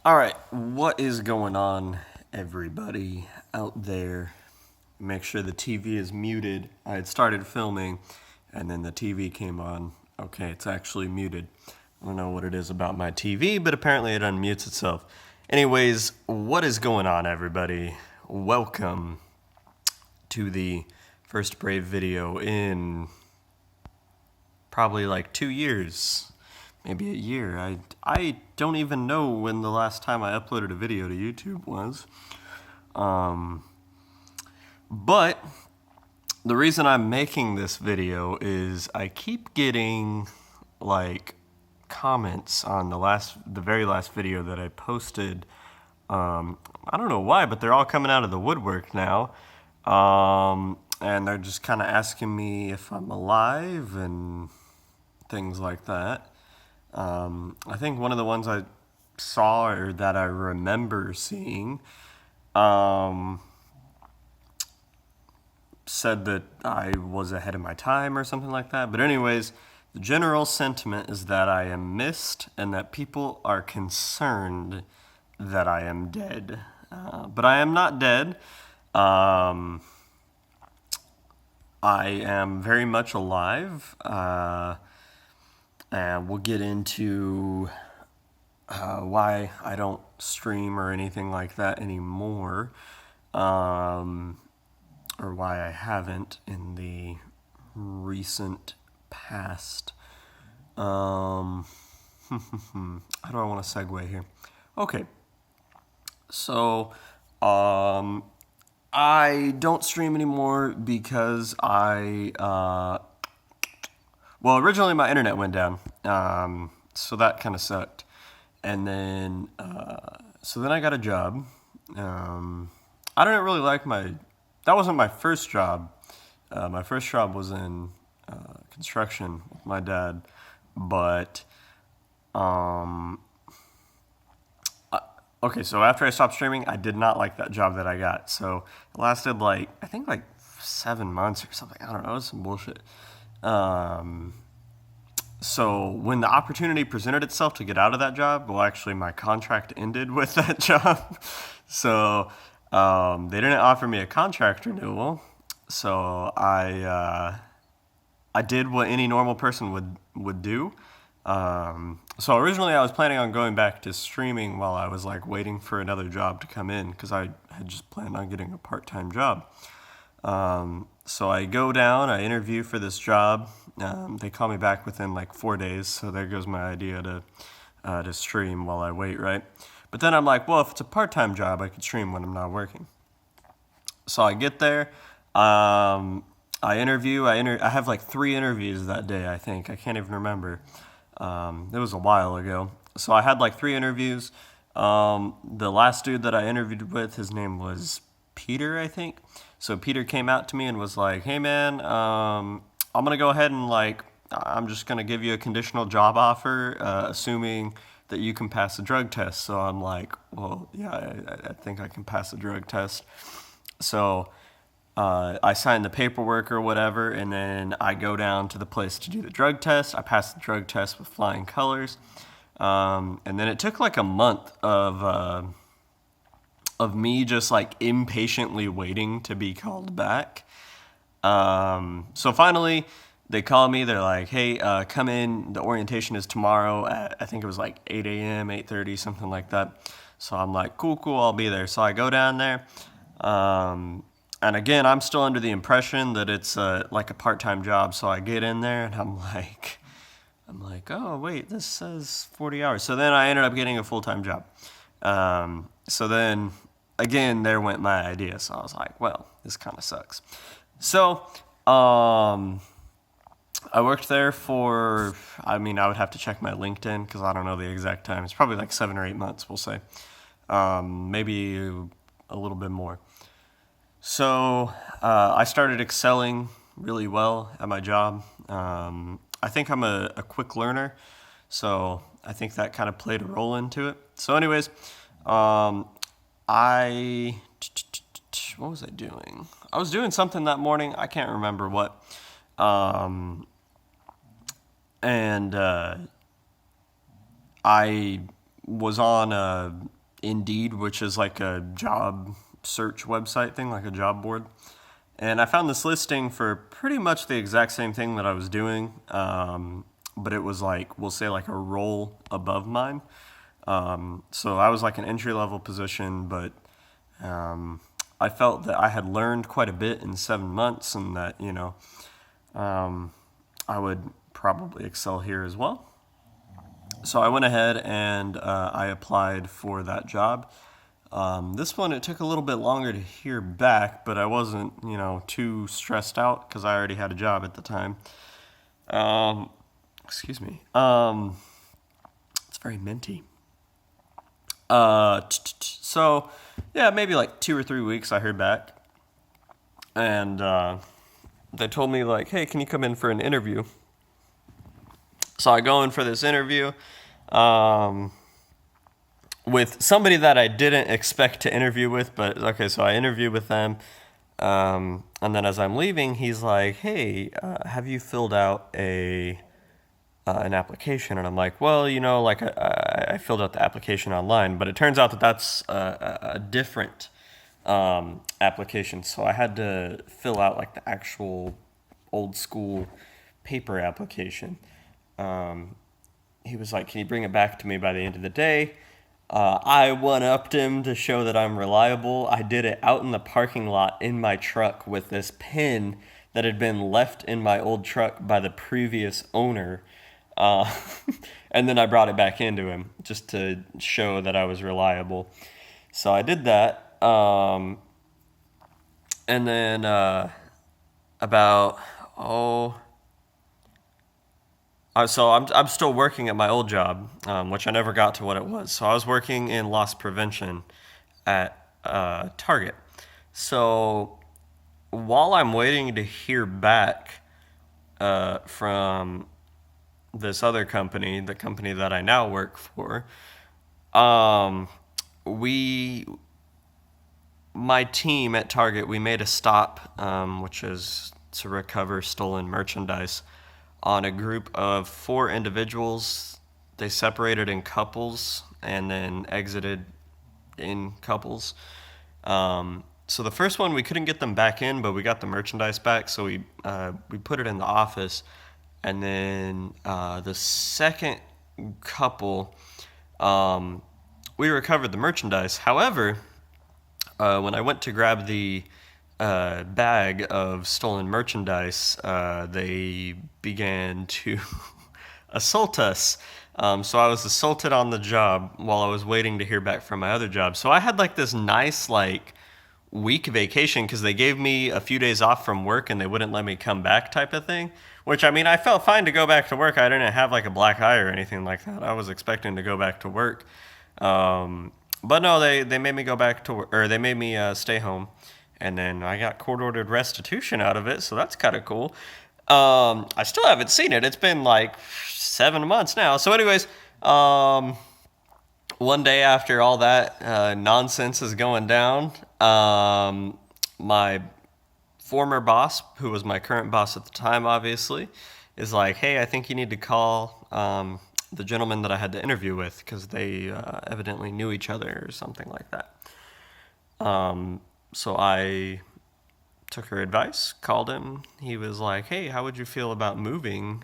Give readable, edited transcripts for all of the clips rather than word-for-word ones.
All right, what is going on, everybody out there? Make sure the TV is muted. I had started filming, and then the TV came on. Okay, it's actually muted. I don't know what it is about my TV, but apparently it unmutes itself. Anyways, what is going on, everybody? Welcome to the first Brave video in probably like 2 years. Maybe a year. I don't even know when the last time I uploaded a video to YouTube was. But the reason I'm making this video is I keep getting like comments on the very last video that I posted. I don't know why, but they're all coming out of the woodwork now. And they're just kind of asking me if I'm alive and things like that. I think one of the ones I saw or that I remember seeing said that I was ahead of my time or something like that. But anyways, the general sentiment is that I am missed and that people are concerned that I am dead. But I am not dead. I am very much alive. And we'll get into why I don't stream or anything like that anymore, or why I haven't in the recent past. How do I want to segue here? Okay, so I don't stream anymore because well, originally my internet went down, so that kind of sucked. And then, so then I got a job. I didn't really like that wasn't my first job. My first job was in construction with my dad. But, okay, so after I stopped streaming, I did not like that job that I got. So it lasted I think 7 months or something. I don't know, it was some bullshit. So when the opportunity presented itself to get out of that job, well, actually my contract ended with that job. So, they didn't offer me a contract renewal. So I did what any normal person would do. So originally I was planning on going back to streaming while I was waiting for another job to come in, because I had just planned on getting a part-time job. So I go down, I interview for this job. They call me back within 4 days, so there goes my idea to stream while I wait, right? But then I'm like, well, if it's a part-time job, I could stream when I'm not working. So I get there, I interview, I have 3 interviews that day, I think. I can't even remember. It was a while ago. So I had 3 interviews. The last dude that I interviewed with, his name was Peter, I think. So Peter came out to me and was like, hey man, I'm going to go ahead and I'm just going to give you a conditional job offer, assuming that you can pass the drug test. So I'm like, well, yeah, I think I can pass the drug test. So I signed the paperwork or whatever, and then I go down to the place to do the drug test. I passed the drug test with flying colors. And then it took a month of me just impatiently waiting to be called back. So finally they call me, they're like, hey, come in, the orientation is tomorrow at, I think it was 8 a.m., 8:30, something like that. So I'm like, cool, I'll be there. So I go down there, and again, I'm still under the impression that it's a part-time job. So I get in there and I'm like, oh wait, this says 40 hours. So then I ended up getting a full-time job. So then again, there went my idea. So I was like, well, this kind of sucks. So, I worked there for, I would have to check my LinkedIn because I don't know the exact time. It's probably 7 or 8 months, we'll say. Maybe a little bit more. So, I started excelling really well at my job. I think I'm a quick learner, so I think that kind of played a role into it. So anyways, what was I doing? I was doing something that morning. I can't remember what. And I was on Indeed, which is like a job search website thing, like a job board. And I found this listing for pretty much the exact same thing that I was doing, but it was like, we'll say like a role above mine. So I was like an entry level position, but I felt that I had learned quite a bit in 7 months and that, I would probably excel here as well. So I went ahead and I applied for that job. This one, it took a little bit longer to hear back, but I wasn't, too stressed out because I already had a job at the time. Excuse me. It's very minty. So, yeah, maybe like 2 or 3 weeks I heard back. And they told me, like, hey, can you come in for an interview? So I go in for this interview with somebody that I didn't expect to interview with, but okay, so I interviewed with them. And then as I'm leaving, he's like, hey, have you filled out an application? And I'm like, well, like I filled out the application online, but it turns out that that's a different application. So I had to fill out like the actual old school paper application. He was like, can you bring it back to me by the end of the day? I one-upped him to show that I'm reliable. I did it out in the parking lot in my truck with this pin that had been left in my old truck by the previous owner. And then I brought it back into him just to show that I was reliable. So I did that. And then about, so I'm still working at my old job, which I never got to what it was. So I was working in loss prevention at Target. So while I'm waiting to hear back from this other company, the company that I now work for, my team at Target, we made a stop, which is to recover stolen merchandise, on a group of 4 individuals. They separated in couples and then exited in couples. So the first one, we couldn't get them back in, but we got the merchandise back, so we put it in the office. And then the second couple, we recovered the merchandise. However, when I went to grab the bag of stolen merchandise, they began to assault us. So I was assaulted on the job while I was waiting to hear back from my other job. So I had like this nice week vacation because they gave me a few days off from work and they wouldn't let me come back type of thing. Which, I mean, I felt fine to go back to work. I didn't have like a black eye or anything like that. I was expecting to go back to work. But no, they made me go back to work, or they made me stay home. And then I got court-ordered restitution out of it, so that's kind of cool. I still haven't seen it. It's been like 7 months now. So anyways, one day after all that nonsense is going down, my former boss, who was my current boss at the time, obviously, is like, hey, I think you need to call the gentleman that I had to interview with because they evidently knew each other or something like that. So I took her advice, called him. He was like, hey, how would you feel about moving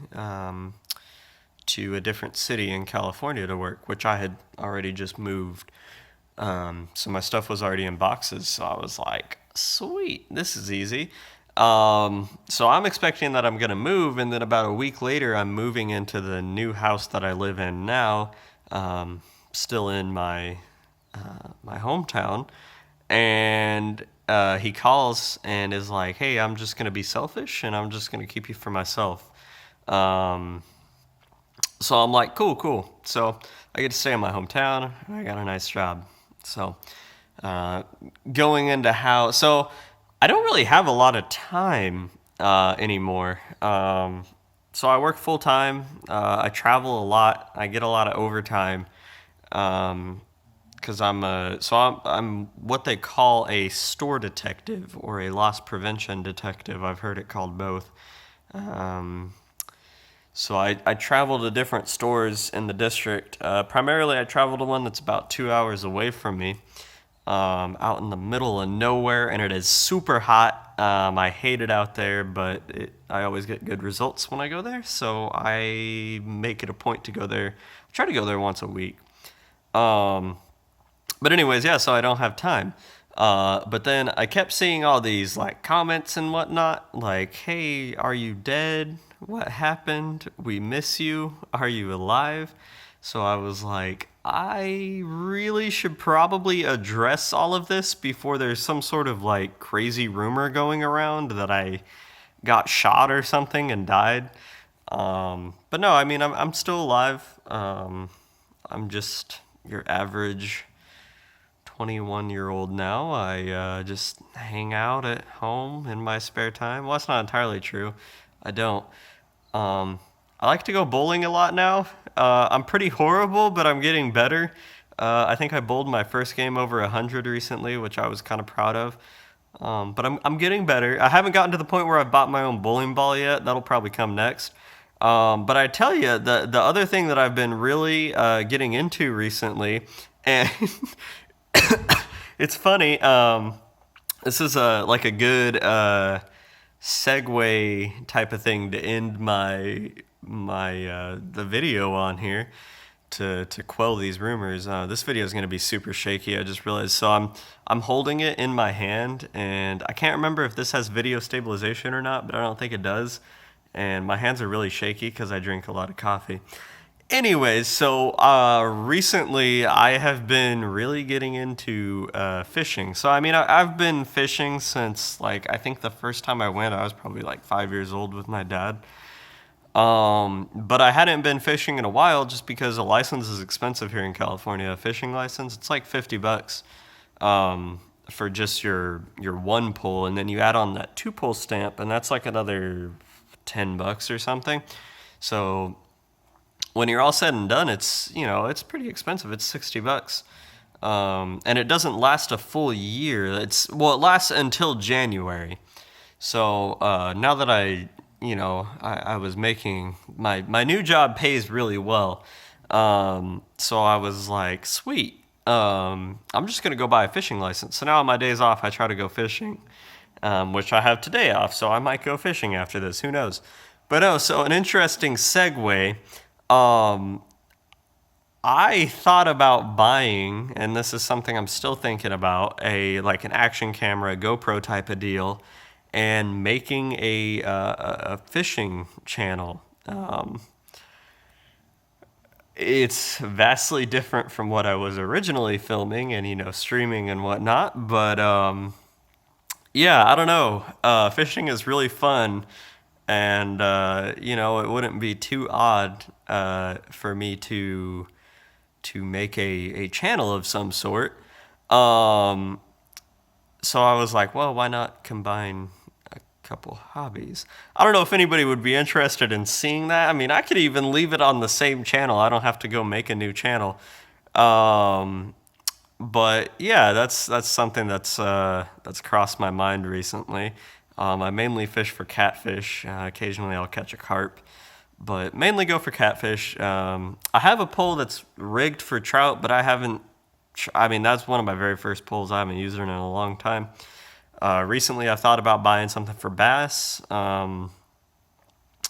to a different city in California to work, which I had already just moved. So my stuff was already in boxes. So I was like, sweet, this is easy. So I'm expecting that I'm going to move. And then about a week later, I'm moving into the new house that I live in now, still in my hometown. And he calls and is like, hey, I'm just going to be selfish and I'm just going to keep you for myself. So I'm like, cool. So I get to stay in my hometown. I got a nice job. So going into how... So I don't really have a lot of time anymore. So I work full time. I travel a lot. I get a lot of overtime. Because I'm what they call a store detective or a loss prevention detective. I've heard it called both. So I travel to different stores in the district. Primarily, I travel to one that's about 2 hours away from me, out in the middle of nowhere, and it is super hot. I hate it out there, but I always get good results when I go there, so I make it a point to go there. I try to go there once a week. Um, but anyways, yeah, so I don't have time. But then I kept seeing all these like comments and whatnot, like, "Hey, are you dead? What happened? We miss you. Are you alive?" So I was like, I really should probably address all of this before there's some sort of like crazy rumor going around that I got shot or something and died. But no, I mean, I'm still alive. I'm just your average 21-year-old now. I just hang out at home in my spare time. Well, that's not entirely true. I don't. Um, I like to go bowling a lot now. I'm pretty horrible, but I'm getting better. I think I bowled my first game over 100 recently, which I was kind of proud of. But I'm getting better. I haven't gotten to the point where I've bought my own bowling ball yet. That'll probably come next. But I tell you, the other thing that I've been really getting into recently, and it's funny. This is like a good segue type of thing to end my the video on here to quell these rumors. This video is going to be super shaky. I just realized. So I'm holding it in my hand, and I can't remember if this has video stabilization or not, but I don't think it does. And my hands are really shaky because I drink a lot of coffee. Anyways, so recently I have been really getting into fishing. So I mean, I've been fishing since like I think the first time I went, I was probably like 5 years old with my dad. But I hadn't been fishing in a while just because a license is expensive here in California. A fishing license, it's like $50 for just your one pull, and then you add on that two pull stamp, and that's like another $10 or something. So when you're all said and done, it's pretty expensive. It's $60. And it doesn't last a full year. It lasts until January. So now that I was making my new job pays really well. So I was like, sweet. I'm just gonna go buy a fishing license. So now on my days off, I try to go fishing, which I have today off. So I might go fishing after this. Who knows? But oh, so an interesting segue. Um, I thought about buying, and this is something I'm still thinking about, an action camera, GoPro type of deal, and making a fishing channel. It's vastly different from what I was originally filming and streaming and whatnot, but yeah, I don't know. Fishing is really fun, and it wouldn't be too odd for me to make a channel of some sort. Um, so I was like, well, why not combine a couple hobbies? I don't know if anybody would be interested in seeing that. I mean, I could even leave it on the same channel. I don't have to go make a new channel. Um, but yeah, that's something that's crossed my mind recently. I mainly fish for catfish. Occasionally, I'll catch a carp, but mainly go for catfish. I have a pole that's rigged for trout, but I haven't. I mean, that's one of my very first poles. I haven't used it in a long time. Recently, I thought about buying something for bass. I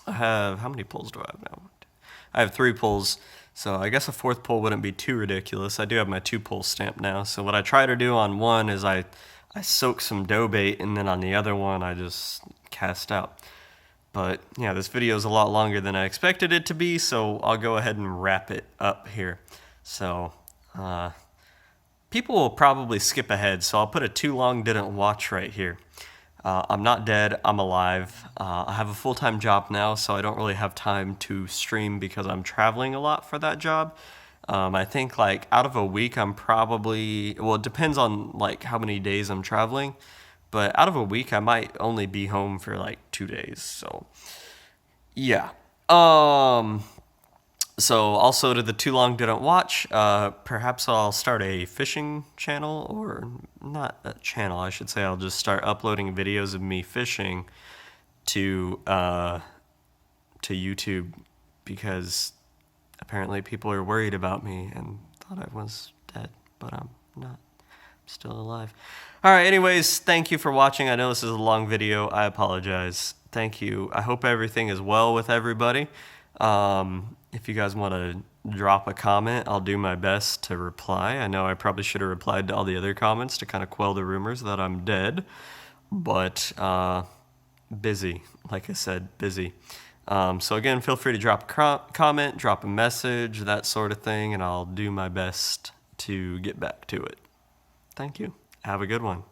have how many poles do I have now? I have three poles, so I guess a fourth pole wouldn't be too ridiculous. I do have my two pole stamp now. So what I try to do on one is I soak some dough bait, and then on the other one I just cast out. But yeah, this video is a lot longer than I expected it to be, so I'll go ahead and wrap it up here. So people will probably skip ahead, so I'll put a too long didn't watch right here. I'm not dead, I'm alive. I have a full-time job now, so I don't really have time to stream because I'm traveling a lot for that job. I think like out of a week, I'm probably, well, it depends on like how many days I'm traveling, but out of a week, I might only be home for like 2 days. So yeah. So also to the too long didn't watch, perhaps I'll start a fishing channel, or not a channel, I should say. I'll just start uploading videos of me fishing to YouTube because apparently people are worried about me and thought I was dead, but I'm not. I'm still alive. All right, anyways, thank you for watching. I know this is a long video. I apologize. Thank you. I hope everything is well with everybody. If you guys want to drop a comment, I'll do my best to reply. I know I probably should have replied to all the other comments to kind of quell the rumors that I'm dead, but busy, like I said, busy. So again, feel free to drop a comment, drop a message, that sort of thing, and I'll do my best to get back to it. Thank you. Have a good one.